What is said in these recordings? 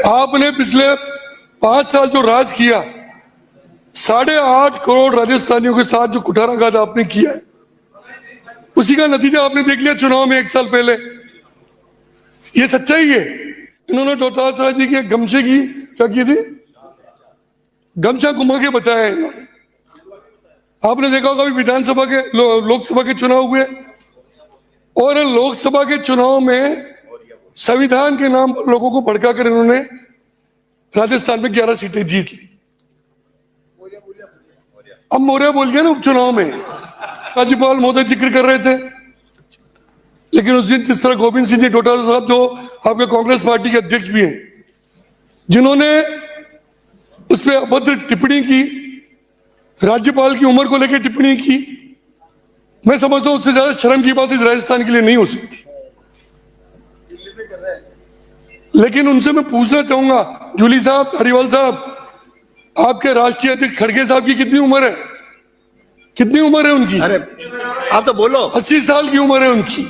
आपने पिछले 5 साल जो राज किया, 8.5 करोड़ राजस्थानियों के साथ जो कुठाराघात आपने किया है, उसी का नतीजा आपने देख लिया चुनाव में 1 साल पहले। ये सच्चाई है। इन्होंने डोटासरा जी के गमछे की क्या की थी, गमछा घुमा के बताया है इन्होंने। आपने देखा होगा विधानसभा के लोकसभा के चुनाव हुए, और लोकसभा के चुनाव में संविधान के नाम पर लोगों को भड़का कर इन्होंने राजस्थान में 11 सीटें जीत ली। अब मौर्य बोल गया ना उपचुनाव में, राज्यपाल महोदय जिक्र कर रहे थे, लेकिन उस दिन जिस तरह गोविंद सिंह जी डोटासरा साहब, जो आपके कांग्रेस पार्टी के अध्यक्ष भी हैं, जिन्होंने उस पर अभद्र टिप्पणी की, राज्यपाल की उम्र को लेकर टिप्पणी की, मैं समझता हूं उससे ज्यादा शर्म की बात इस राजस्थान के लिए नहीं हो सकती। लेकिन उनसे मैं पूछना चाहूंगा, जूली साहब, धारीवाल साहब, आपके राष्ट्रीय अध्यक्ष खड़गे साहब की कितनी उम्र है? कितनी उम्र है उनकी? अरे आप तो बोलो। 80 साल की उम्र है उनकी।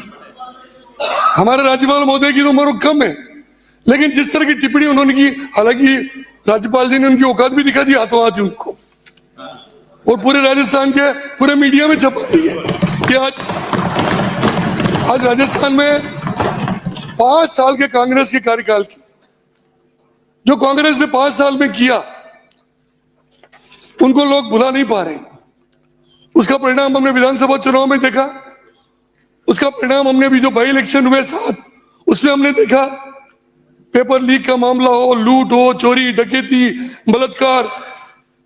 हमारे राज्यपाल महोदय की तो उम्र कम है, लेकिन जिस तरह की टिप्पणी उन्होंने की, हालांकि राज्यपाल जी ने उनकी औकात भी दिखा दी हाथों हाथ उनको, और पूरे राजस्थान के पूरे मीडिया में छपा रही है कि आज राजस्थान में 5 साल के कांग्रेस के कार्यकाल की, जो कांग्रेस ने 5 साल में किया, उनको लोग भुला नहीं पा रहे। उसका परिणाम हमने विधानसभा चुनाव में देखा, उसका परिणाम हमने अभी जो बाई इलेक्शन हुए 7, उसमें हमने देखा। पेपर लीक का मामला हो, लूट हो, चोरी डकैती, बलात्कार,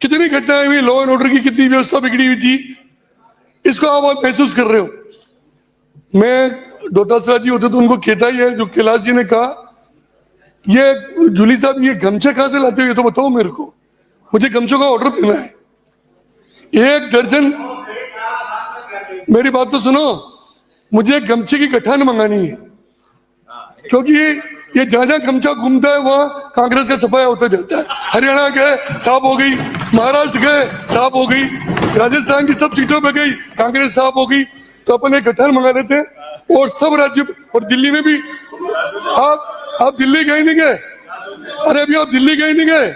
कितनी घटनाएं हुई, लॉ एंड ऑर्डर की कितनी व्यवस्था बिगड़ी हुई थी, इसको आप महसूस कर रहे हो। मैं डोटासरा जी होते तो उनको कहता ही है, जो कैलाश जी ने कहा, ये जूली साहब ये गमछे कहां से लाते हो, ये तो बताओ मेरे को, मुझे गमछों का ऑर्डर देना है। 1 दर्जन, मेरी बात तो सुनो, मुझे गमछे की गठान मंगानी है, क्योंकि ये जहां जहां गमछा घूमता है वहां कांग्रेस का सफाया होता जाता है। हरियाणा गए साफ हो गई, महाराष्ट्र गए साफ हो गई, राजस्थान की सब सीटों पे गई कांग्रेस साफ हो गई। तो अपन एक गठान मंगा लेते हैं, और सब राज्य, और दिल्ली में भी। आप दिल्ली गए नहीं गए? अरे अभी आप दिल्ली गए नहीं गए?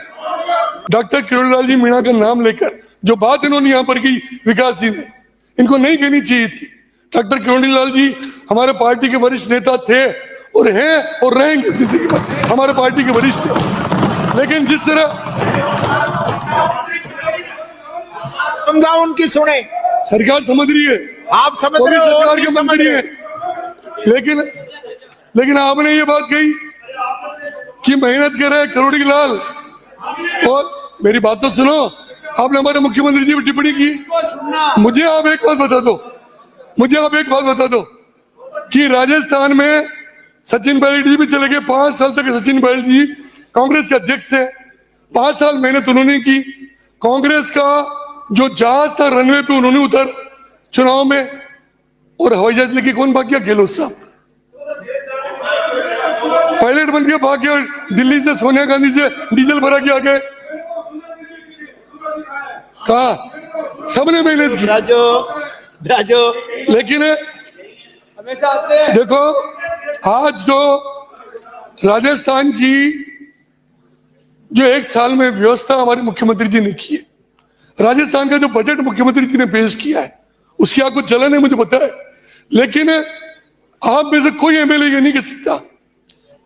डॉक्टर किरोड़ीलाल जी मीणा का नाम लेकर जो बात इन्होंने यहां पर की, विकास जी ने, इनको नहीं कहनी चाहिए थी। डॉक्टर किरोड़ीलाल जी हमारे पार्टी के वरिष्ठ नेता थे, और हैं और रहेंगे जिंदगी भर हमारे पार्टी के वरिष्ठ। लेकिन जिस तरह समझाओ, उनकी सुने, सरकार समझ रही है, आप समझ रहे हो, सरकार की समझ रही है, लेकिन आपने ये बात कही कि मेहनत कर रहे किरोड़ीलाल, और मेरी बात तो सुनो, आपने हमारे मुख्यमंत्री जी पर टिप्पणी की। मुझे आप एक बात बता दो कि राजस्थान में सचिन पायलट जी भी चले गए, 5 साल तक सचिन पायलट जी कांग्रेस के अध्यक्ष थे, 5 साल मेहनत उन्होंने की। कांग्रेस का जो जहाज था रनवे पे उन्होंने उतर चुनाव में, और हवाई जहाज लेके कौन भाग गया? गहलोत साहब पायलट बन के भाग गया, दिल्ली से सोनिया गांधी से डीजल भरा के आ गए। कहा सबने मेहनत की, राजो, लेकिन हमेशा आते हैं। देखो आज जो राजस्थान की जो 1 साल में व्यवस्था हमारे मुख्यमंत्री जी ने की है, राजस्थान का जो बजट मुख्यमंत्री जी ने पेश किया है, उसकी आपको चलन है, मुझे पता है, लेकिन आप में से कोई एमएलए ये नहीं कह सकता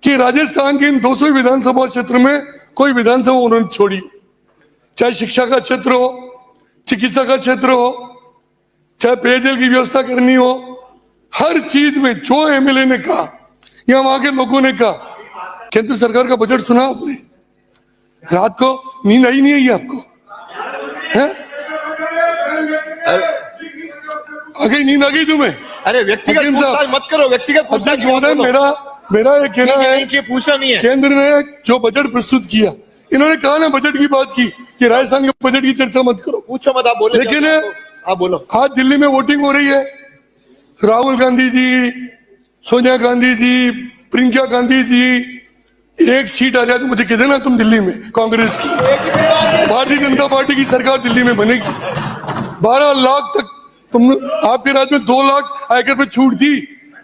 कि राजस्थान के इन 200 विधानसभा क्षेत्र में कोई विधानसभा उन्होंने छोड़ी, चाहे शिक्षा का क्षेत्र हो, चिकित्सा का क्षेत्र हो, चाहे पेयजल की व्यवस्था करनी हो, हर चीज में जो एमएलए ने कहा या वहां के लोगों ने कहा। केंद्र सरकार का बजट सुना आपने? रात को नींद आई नहीं आई आपको? है आ गई नींद? आ गई तुम्हें? अरे व्यक्तिगत पूछताछ मत करो, व्यक्तिगत पूछताछ। मेरा ये कहना है कि पूछना नहीं है। केंद्र ने जो बजट प्रस्तुत किया, इन्होंने कहा ना बजट की बात की कि राजस्थान के बजट की चर्चा मत करो, पूछो मत, आप बोले। लेकिन आप बोलो। आज दिल्ली में वोटिंग हो रही है, राहुल गांधी जी, सोनिया गांधी जी, प्रियंका गांधी जी, एक सीट आ जाए तो मुझे कह देना तुम दिल्ली में कांग्रेस की, भारतीय जनता पार्टी की सरकार दिल्ली में बनेगी। 12 लाख तक तुम, आपके राज्य में 2 लाख आयकर पे छूट थी,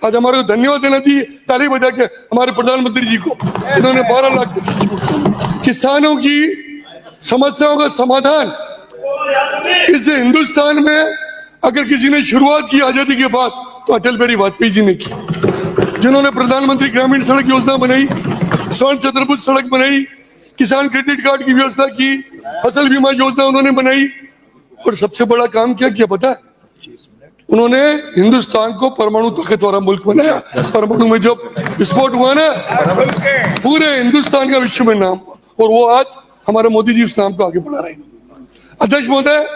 आज हमारे को धन्यवाद देना चाहिए ताली बजा के हमारे प्रधानमंत्री जी को। इन्होंने 12 लाख किसानों की समस्याओं का समाधान इस हिंदुस्तान में अगर किसी ने शुरुआत की आजादी के बाद तो अटल बिहारी वाजपेयी जी ने की, जिन्होंने प्रधानमंत्री ग्रामीण सड़क योजना बनाई, स्वर्ण चतुर्भुज सड़क बनाई, किसान क्रेडिट कार्ड की व्यवस्था की, फसल बीमा योजना उन्होंने बनाई, और सबसे बड़ा काम क्या किया पता है? उन्होंने हिंदुस्तान को परमाणु ताकत वाला मुल्क बनाया। परमाणु में जब विस्फोट हुआ ना, पूरे हिंदुस्तान का विश्व में नाम हुआ, और वो आज हमारे मोदी जी उस नाम को आगे बढ़ा रहे हैं। अध्यक्ष महोदय,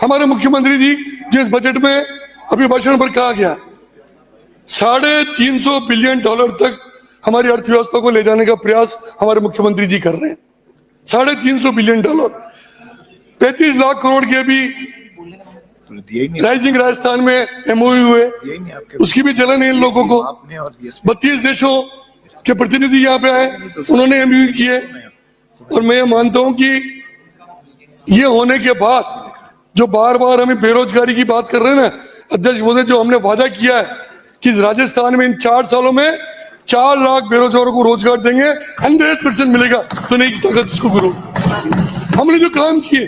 हमारे मुख्यमंत्री जी जिस बजट में अभी भाषण पर कहा गया, $350 बिलियन तक हमारी अर्थव्यवस्था को ले जाने का प्रयास हमारे मुख्यमंत्री जी कर रहे हैं। $350 बिलियन, 35 लाख करोड़ के अभी राइजिंग राजस्थान में MOU हुए, उसकी भी जलन है इन लोगों को। 32 देशों के प्रतिनिधि यहाँ पे आए, उन्होंने MOU किए, और मैं ये मानता हूं कि ये होने के बाद जो बार बार हमें बेरोजगारी की बात कर रहे हैं ना अध्यक्ष महोदय, जो हमने वादा किया है कि राजस्थान में इन 4 सालों में 4 लाख बेरोजगारों को रोजगार देंगे, 100% मिलेगा, तो नहीं की ताकत इसको करो। हमने जो काम किए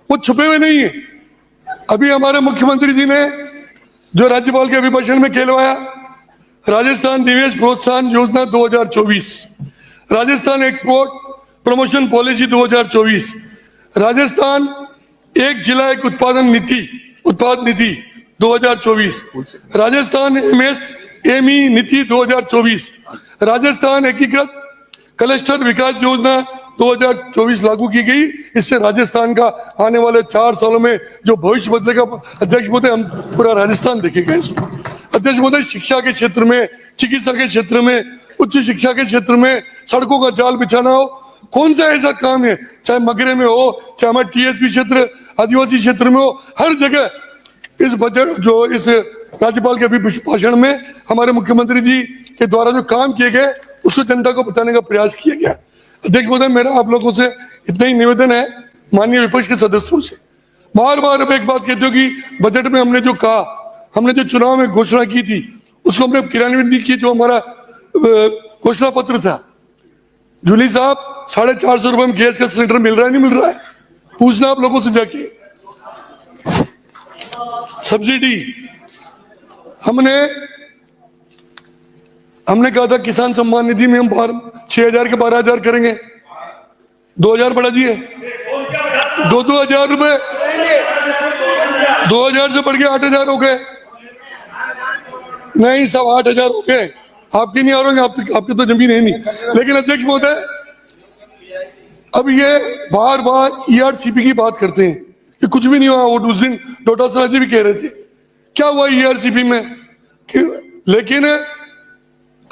वो छुपे हुए नहीं है। अभी हमारे मुख्यमंत्री जी ने जो राज्यपाल के अभिभाषण में कहलवाया, राजस्थान निवेश प्रोत्साहन योजना 2024, Rajasthan export promotion policy 2024, Rajasthan एक जिला एक उत्पाद नीति 2024, राजस्थान MSME नीति 2024, राजस्थान एकीकृत क्लस्टर विकास योजना 2024 लागू की गई। इससे राजस्थान का आने वाले 4 सालों में जो भविष्य बदलेगा अध्यक्ष महोदय, हम पूरा राजस्थान देखेगा इसको। अध्यक्ष महोदय, शिक्षा के क्षेत्र में, चिकित्सा के क्षेत्र में, उच्च शिक्षा के क्षेत्र में सड़कों का जाल बिछाना हो, कौन सा ऐसा काम है, चाहे मगरे में हो, चाहे हमारे TSP क्षेत्र आदिवासी क्षेत्र में हो, हर जगह इस बजट जो इस राज्यपाल के अभिभाषण में हमारे मुख्यमंत्री जी के द्वारा जो काम किए गए उसको जनता को बताने का प्रयास किया गया। अध्यक्ष महोदय, मेरा आप लोगों से इतना ही निवेदन है, माननीय विपक्ष के सदस्यों से, बार बार अब एक बात कहते हो कि बजट में हमने जो कहा, हमने जो चुनाव में घोषणा की थी उसको हमने क्रियान्वित नहीं की। जो हमारा घोषणा पत्र था, जूली साहब, 450 रुपए में गैस का सिलेंडर मिल रहा है, नहीं मिल रहा है? पूछना आप लोगों से जाके। सब्सिडी हमने कहा था किसान सम्मान निधि में हम 6,000 के 12,000 करेंगे, 2,000 बढ़ा दिए, 2,000 रुपए, 2,000 से बढ़ के 8,000 हो गए। नहीं सब 8,000 हो गए, आपकी नहीं आ रहे, आपकी तो जमीन है नहीं। लेकिन अध्यक्ष महोदय, अब ये बार बार ERCP की बात करते हैं कि कुछ भी नहीं हुआ। वो उस दिन डोटासरा जी भी कह रहे थे क्या हुआ ERCP में लेकिन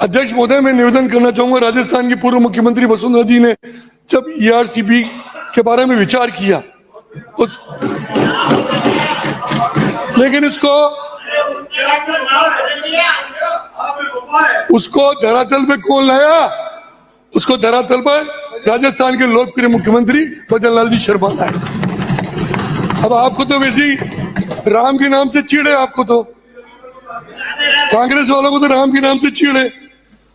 अध्यक्ष महोदय, मैं निवेदन करना चाहूंगा, राजस्थान की पूर्व मुख्यमंत्री वसुंधरा जी ने जब ERCP के बारे में विचार किया लेकिन उसको धरातल पे कौन लाया? उसको धरातल पर राजस्थान के लोकप्रिय मुख्यमंत्री भजन लाल जी शर्मा लाए। अब आपको तो वैसे ही राम के नाम से चीड़ है, आपको तो कांग्रेस वालों को तो राम के नाम से चीड़ है।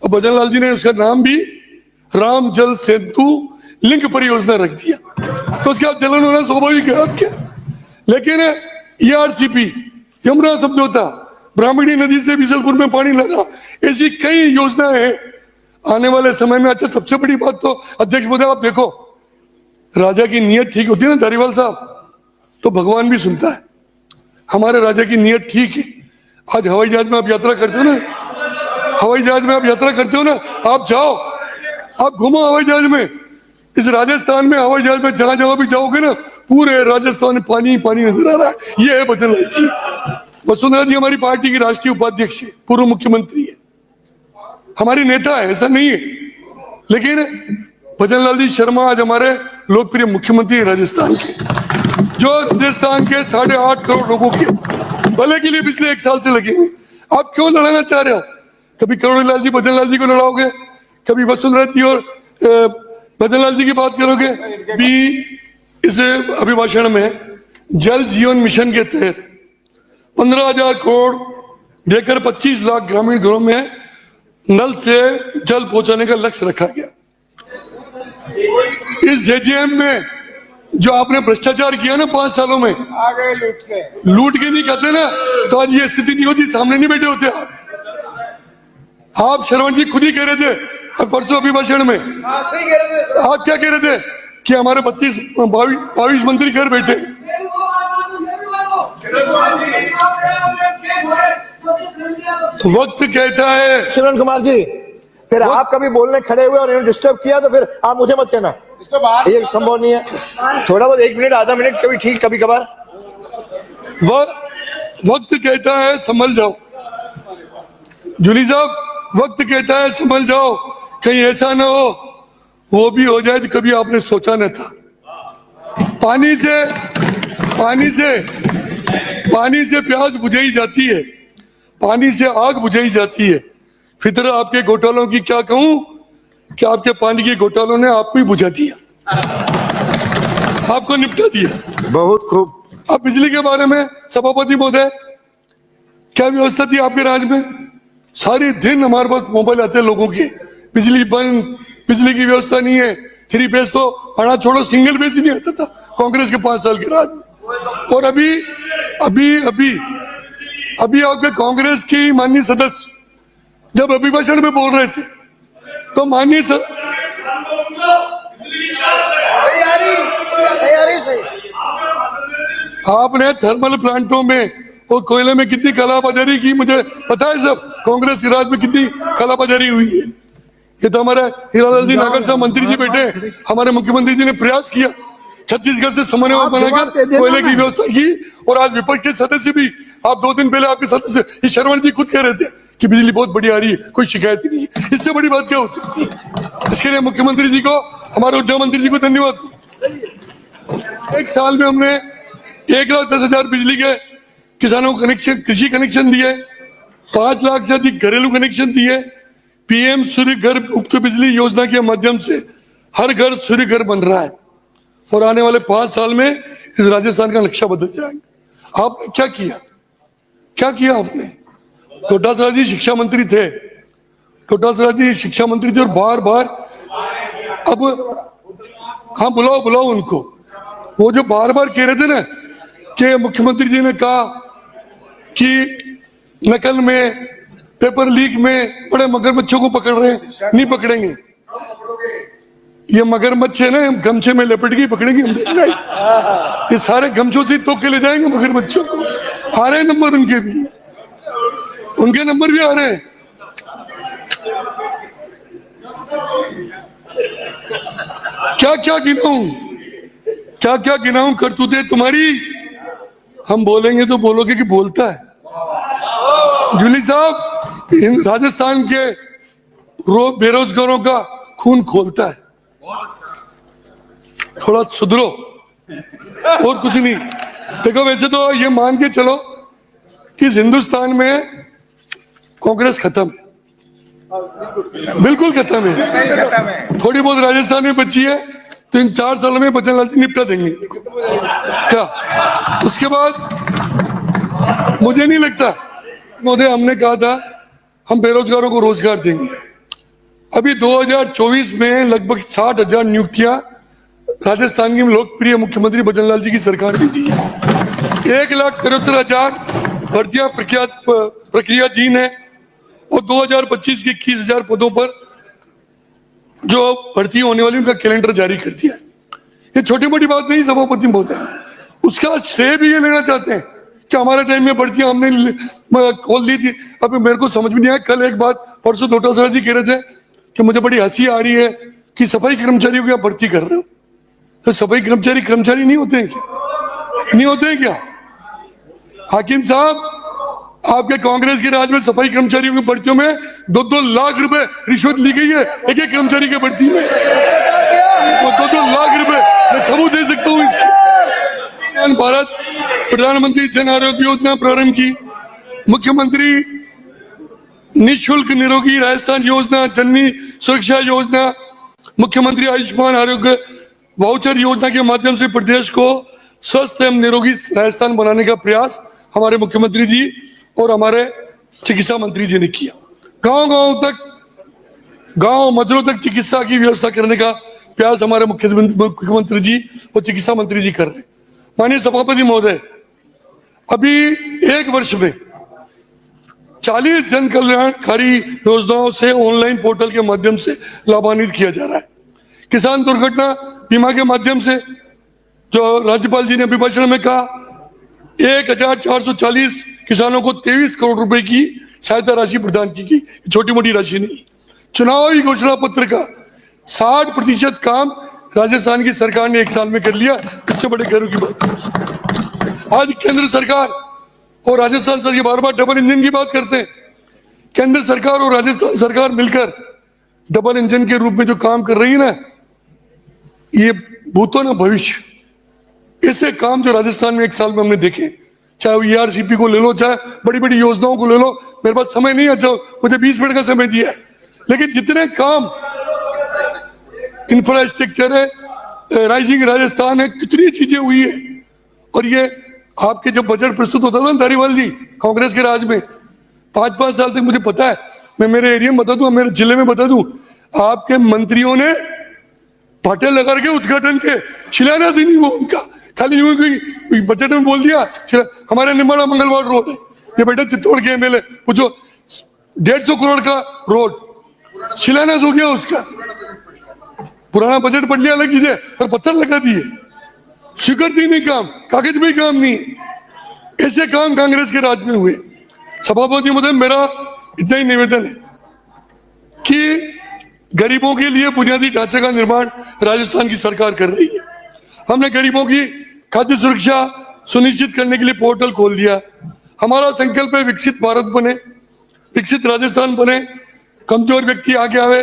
और भजन लाल जी ने उसका नाम भी राम जल सेतु लिंक परियोजना रख दिया, तो उसके आप जलन होना स्वाभाविक है आपके। लेकिन ERCP, यमुना समझौता, ब्राह्मणी नदी से बिशलपुर में पानी लाना, ऐसी कई योजनाएं हैं आने वाले समय में। अच्छा, सबसे बड़ी बात तो अध्यक्ष महोदय, आप देखो, राजा की नीयत ठीक होती है ना धारीवाल साहब, तो भगवान भी सुनता है। हमारे राजा की नीयत ठीक है। आज हवाई जहाज में आप यात्रा करते हो ना, हवाई जहाज में आप यात्रा करते हो ना, आप जाओ, आप घूमो हवाई जहाज में। इस राजस्थान में हवाई जहाज में जहां जहां भी जाओगे ना, पूरे राजस्थान में पानी ही पानी नजर आ रहा है। ये है भजन लाल जी। वसुंधरा जी हमारी पार्टी की राष्ट्रीय उपाध्यक्ष है, पूर्व मुख्यमंत्री है, हमारी नेता है, ऐसा नहीं है। लेकिन भजन लाल जी शर्मा आज हमारे लोकप्रिय मुख्यमंत्री राजस्थान के, जो राजस्थान के 8.5 करोड़ लोगों के भले के लिए पिछले 1 साल से लगे हैं। आप क्यों लड़ाना चाह रहे हो? कभी करोड़ी लाल जी भजन लाल जी को लड़ाओगे, कभी वसुंधरा जी और भजन लाल जी की बात करोगे। भी इस अभिभाषण में जल जीवन मिशन के तहत 15,000 करोड़ देकर 25 लाख ग्रामीण घरों में नल से जल पहुंचाने का लक्ष्य रखा गया। इस जेजेएम में जो आपने भ्रष्टाचार किया ना 5 सालों में, आ गए लूट के नहीं कहते ना, तो आज ये स्थिति नहीं होती, सामने नहीं बैठे होते आप श्रवण जी खुद ही कह रहे थे परसों अभिभाषण में, सही कह रहे थे। आप क्या कह रहे थे कि हमारे 22 मंत्री घर बैठे। वक्त कहता है श्रवण कुमार जी, फिर आप कभी बोलने खड़े हुए और इन्हें डिस्टर्ब किया तो फिर आप मुझे मत कहना, ये संभव नहीं है। थोड़ा बहुत 1 मिनट आधा मिनट कभी ठीक कभी कभार। वक्त कहता है संभल जाओ जूली साहब, वक्त कहता है संभल जाओ, कहीं ऐसा ना हो वो भी हो जाए जो कभी आपने सोचा न था। पानी से प्यास बुझाई जाती है, पानी से आग बुझाई जाती है। फितर आपके घोटालों की क्या कहूं कि आपके पानी के घोटालों ने आपको ही बुझा दिया, आपको निपटा दिया। बहुत खूब। अब बिजली के बारे में सभापति महोदय, क्या व्यवस्था थी आपके राज्य में? सारे दिन हमारे पास मोबाइल आते हैं लोगों के, बिजली बंद, बिजली की व्यवस्था नहीं है। 3 फेज तो हड़ा छोड़ो, सिंगल फेज ही नहीं आता था कांग्रेस के 5 साल के राज में। और अभी आपके कांग्रेस की माननीय सदस्य जब अभिभाषण में बोल रहे थे तो माननीय आपने थर्मल प्लांटों में और कोयले में कितनी कालाबाजारी की मुझे पता है सब। कांग्रेस के राज में कितनी कालाबाजारी हुई है, ये तो हमारे हीरालाल जी नागर साहब मंत्री जी बैठे, हमारे मुख्यमंत्री जी ने प्रयास किया छत्तीसगढ़ से समन्वय बनाकर कोयले की व्यवस्था की। और आज विपक्ष के सदस्य भी, आप 2 दिन पहले आपके सदस्य श्रवण जी खुद कह रहे थे कि बिजली बहुत बढ़िया आ रही है, कोई शिकायत ही नहीं है। इससे बड़ी बात क्या हो सकती है? इसके लिए मुख्यमंत्री जी को, हमारे ऊर्जा मंत्री जी को धन्यवाद। 1 साल में हमने 1,10,000 बिजली के किसानों को कनेक्शन, कृषि कनेक्शन दिए, 5 लाख से अधिक घरेलू कनेक्शन दिए। पीएम सूर्य घर मुफ्त बिजली योजना के माध्यम से हर घर सूर्य घर बन रहा है और आने वाले 5 साल में इस राजस्थान का नक्शा बदल जाएगा। आपने क्या किया? क्या किया आपने? डोटासरा जी शिक्षा मंत्री थे, डोटासरा जी शिक्षा मंत्री थे और बार बार, अब हाँ बुलाओ उनको, वो जो बार बार कह रहे थे ना कि मुख्यमंत्री जी ने कहा कि नकल में, पेपर लीक में बड़े मगरमच्छों को पकड़ रहे हैं, नहीं पकड़ेंगे। ये मगरमच्छ है ना, गमछे में लपेट के पकड़ेंगे हम, देखना ये सारे गमछों से तो के ले जाएंगे मगरमच्छों को। आ रहे हैं नंबर उनके भी, उनके नंबर भी आ रहे हैं। क्या क्या गिनाऊं करतूते तुम्हारी। हम बोलेंगे तो बोलोगे कि बोलता है। जूली साहब, राजस्थान के बेरोजगारों का खून खोलता है, थोड़ा सुधरो और कुछ नहीं। देखो वैसे तो ये मान के चलो कि हिंदुस्तान में कांग्रेस खत्म है, बिल्कुल खत्म है। थोड़ी बहुत राजस्थान में बची है तो इन 4 सालों में बचन लाल जी निपटा देंगे क्या। उसके बाद मुझे नहीं लगता महोदय, हमने कहा था हम बेरोजगारों को रोजगार देंगे। अभी 2024 में लगभग 60,000 नियुक्तियां राजस्थान की लोकप्रिय मुख्यमंत्री बचनलाल जी की सरकार ने दी। 1,73,000 भर्तियां प्रक्रियाधीन है और 2025 के 21,000 पदों पर जो भर्ती होने वाली उनका कैलेंडर जारी कर दिया। ये छोटी मोटी बात नहीं सभापति महोदय, उसका श्रेय भी ये लेना चाहते हैं कि हमारे टाइम में भर्तियां हमने खोल दी थी। अभी मेरे को समझ में नहीं आया, कल एक बात परसों डोटासरा जी कह रहे थे कि मुझे बड़ी हंसी आ रही है कि सफाई कर्मचारियों की आप भर्ती कर रहे हो। तो सफाई कर्मचारी नहीं होते हैं क्या? नहीं होते हैं क्या? हाकिम साहब, आपके कांग्रेस के राज में सफाई कर्मचारियों की भर्तियों में 2-2 लाख रुपए रिश्वत ली गई है एक कर्मचारी की भर्ती में। 2-2 लाख रुपए मैं सबूत दे सकता हूँ इसकी। भारत प्रधानमंत्री जन आरोग्य योजना प्रारंभ की, मुख्यमंत्री निःशुल्क निरोगी राजस्थान योजना, जननी सुरक्षा योजना, मुख्यमंत्री आयुष्मान आरोग्य वाउचर योजना के माध्यम से प्रदेश को स्वस्थ एवं निरोगी राजस्थान बनाने का प्रयास हमारे मुख्यमंत्री जी और हमारे चिकित्सा मंत्री जी ने किया। गांव मजरों तक चिकित्सा की व्यवस्था करने का प्रयास हमारे मुख्यमंत्री जी और चिकित्सा मंत्री जी कर रहे हैं। माननीय सभापति महोदय, अभी एक वर्ष में 40 जन कल्याणकारी योजनाओं से ऑनलाइन पोर्टल के माध्यम से लाभान्वित किया जा रहा है। किसान दुर्घटना बीमा के माध्यम से जो राज्यपाल जी ने अभिभाषण में कहा, 1440 किसानों को 23 करोड़ रुपए की सहायता राशि प्रदान की गई। छोटी मोटी राशि नहीं। चुनावी घोषणा पत्र का 60% काम राजस्थान की सरकार ने एक साल में कर लिया। इससे बड़े गर्व की बात नहीं। आज केंद्र सरकार और राजस्थान सरकार बार बार डबल इंजन की बात करते हैं। केंद्र सरकार और राजस्थान सरकार मिलकर डबल इंजन के रूप में जो काम कर रही है ना, ये भूतो ना भविष्य। इससे काम जो राजस्थान में एक साल में हमने देखे, चाहे वो ERCP को ले लो, चाहे बड़ी बड़ी योजनाओं को ले लो। मेरे पास समय नहीं है, जो मुझे 20 मिनट का समय दिया है, लेकिन जितने काम इंफ्रास्ट्रक्चर है, राइजिंग राजस्थान है, कितनी चीजें हुई है। और ये आपके जब बजट प्रस्तुत होता था धारीवाल जी कांग्रेस के राज में, 5-5 साल तक मुझे पता है, मैं मेरे एरिया में बता दूं, मेरे जिले में बता दूं, आपके मंत्रियों ने पाटे लगा के उद्घाटन के शिलान्यास ही नहीं हुआ उनका। खाली यूं कोई बजट में बोल दिया हमारे निमाड़ा मंगलवार रोड है, ये बेटा चित्तौड़ के MLA पूछो 150 करोड़ का रोड शिलान्यास हो गया उसका। पुराना बजट पढ़ लिया अलग चीज है, पर पत्थर लगा दिए, स्वीकृति नहीं, काम कागज में काम नहीं। ऐसे काम कांग्रेस के राज में हुए। सभापति महोदय, मेरा इतना ही निवेदन है कि गरीबों के लिए बुनियादी ढांचे का निर्माण राजस्थान की सरकार कर रही है। हमने गरीबों की खाद्य सुरक्षा सुनिश्चित करने के लिए पोर्टल खोल दिया। हमारा संकल्प है विकसित भारत बने, विकसित राजस्थान बने, कमजोर व्यक्ति आगे आवे,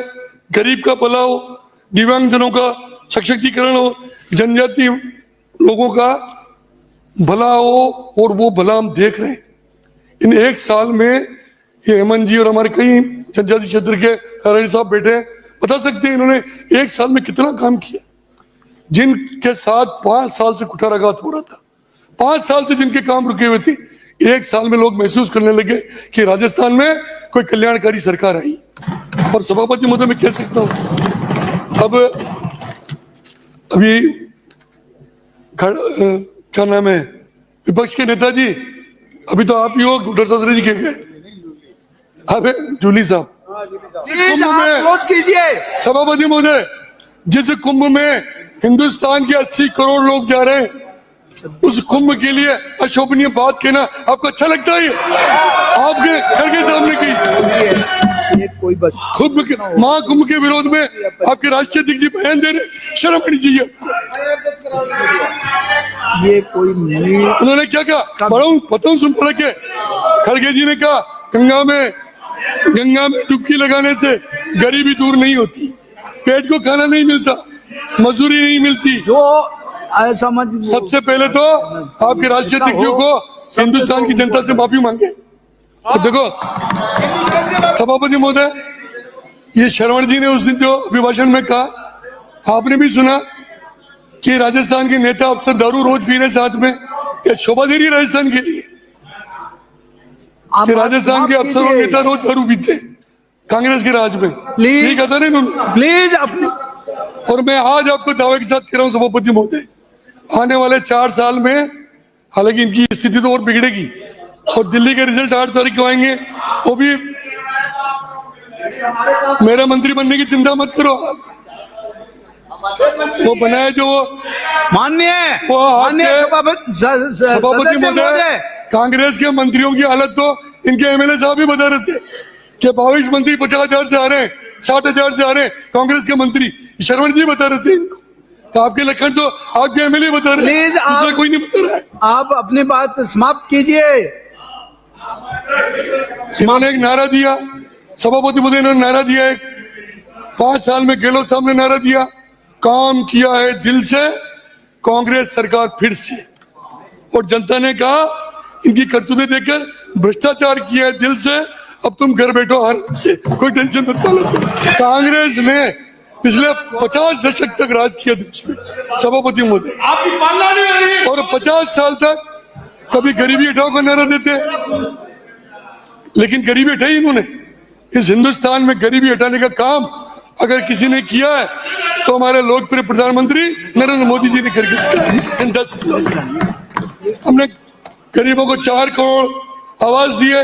गरीब का भला हो, दिव्यांगजनों का सशक्तिकरण हो, जनजाति लोगों का भला हो, और वो भला हम देख रहे हैं। इन एक साल में ये हेमंत जी और हमारे कई जनजाति क्षेत्र के खराड़ी साहब बैठे बता सकते हैं इन्होंने एक साल में कितना काम किया। जिनके साथ 5 साल से कुठाराघात हो रहा था, 5 साल से जिनके काम रुके हुए थे, एक साल में लोग महसूस करने लगे कि राजस्थान में कोई कल्याणकारी सरकार आई। और सभापति महोदय, मैं कह सकता हूं अब अभी क्या नाम है विपक्ष के नेताजी, अभी तो आप ही हो, दत्तात्रेय जी के गए, अबे जूली साहब, कुंभ में कीजिए सभापति महोदय, जिस कुंभ में हिंदुस्तान के 80 करोड़ लोग जा रहे हैं, उस कुंभ के लिए अशोभनीय बात कहना आपको अच्छा लगता है? आपके घर के सामने की ये कोई बस खुद महाकुंभ के विरोध में आपके राष्ट्रीय अध्यक्ष जी बयान दे रहे, शर्म आनी चाहिए आपको। ये कोई नहीं। उन्होंने क्या कहा पता हूं, सुन पड़ा के खड़गे जी ने कहा गंगा में डुबकी लगाने से गरीबी दूर नहीं होती, पेट को खाना नहीं मिलता, मजदूरी नहीं मिलती। जो ऐसा मत, सबसे पहले तो आपके राष्ट्रीय अध्यक्ष को हिंदुस्तान की जनता से माफी मांगे। और देखो सभापति महोदय, ये शरवण जी ने उस दिन जो अभिभाषण में कहा, आपने भी सुना कि राजस्थान के नेता अफसर दारू रोज पी रहे साथ में, ये शोभा दे रही राजस्थान के लिए कि राजस्थान के अफसर और नेता रोज दारू पीते कांग्रेस के राज में। ठीक है ना प्लीज अपने। और मैं आज आपको दावे के साथ कह रहा हूं सभापति महोदय, आने वाले 4 साल में, हालांकि इनकी स्थिति तो और बिगड़ेगी, और दिल्ली के रिजल्ट 8 तारीख को आएंगे, वो भी मेरा मंत्री बनने की चिंता मत करो आप, वो बनाए जो माननीय सभापति महोदय, कांग्रेस के मंत्रियों की हालत तो इनके MLA साहब ही बता रहे थे कि 22 मंत्री 50,000 से आ रहे हैं, 60,000 से आ रहे हैं, कांग्रेस के मंत्री शरवण जी बता रहे थे इनको। तो आपके लखन तो आपके MLA बता रहे हैं, दूसरा कोई नहीं बता रहा है। आप अपनी बात समाप्त कीजिए। इन्होंने एक नारा दिया, सभापति महोदय, इन्होंने नारा दिया, 5 साल में गहलोत साहब ने नारा दिया, काम किया है दिल से कांग्रेस सरकार फिर से। और जनता ने कहा इनकी करतूतें देखकर भ्रष्टाचार किया है दिल से, अब तुम घर बैठो आराम से, कोई टेंशन मत पालो। कांग्रेस ने पिछले 50 दशक तक राज किया देश में सभापति महोदय, और 50 साल तक कभी गरीबी हटाओ का नारा देते, लेकिन गरीबी हटाई इन्होंने। इस हिंदुस्तान में गरीबी हटाने का काम अगर किसी ने किया है तो हमारे लोकप्रिय प्रधानमंत्री नरेंद्र मोदी जी ने करके दिखाया इन 10 सालों में। हमने गरीबों को 4 करोड़ आवास दिए,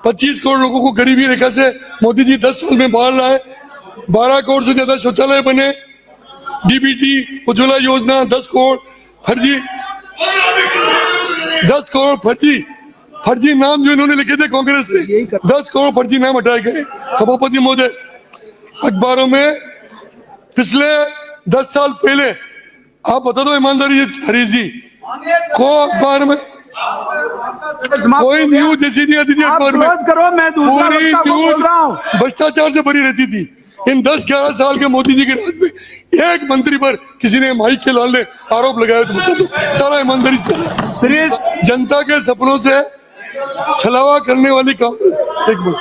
25 करोड़ लोगों को गरीबी रेखा से मोदी जी 10 साल में बाहर लाए, 12 करोड़ से ज्यादा शौचालय बने, डीबीटी उज्ज्वला योजना 10 करोड़ फर्जी 10 करोड़ फर्जी नाम जो इन्होंने लिखे थे कांग्रेस ने, 10 करोड़ फर्जी नाम हटाए गए। सभापति महोदय, अखबारों में पिछले 10 साल पहले आप बता दो ईमानदारी हरीश जी को अखबार में कोई न्यूज जैसी नहीं आती थी अखबार में। क्लोज करो, मैं दूसरा पूरी वक्ता को बोल रहा हूँ। न्यूज भ्रष्टाचार से भरी रहती थी। इन 10-11 साल के मोदी जी के राज में एक मंत्री पर किसी ने माइक के लाल ने आरोप लगाया तो बता दो, सारा ईमानदारी से। जनता के सपनों से छलावा करने वाली कांग्रेस, एक मिनट,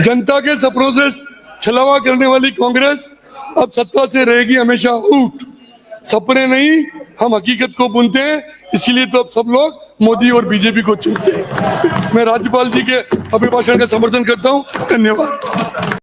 जनता के सपनों से छलावा करने वाली कांग्रेस अब सत्ता से रहेगी हमेशा आउट। सपने नहीं, हम हकीकत को बुनते हैं, इसीलिए तो अब सब लोग मोदी और बीजेपी को चुनते हैं। मैं राज्यपाल जी के अभिभाषण का समर्थन करता हूं। धन्यवाद।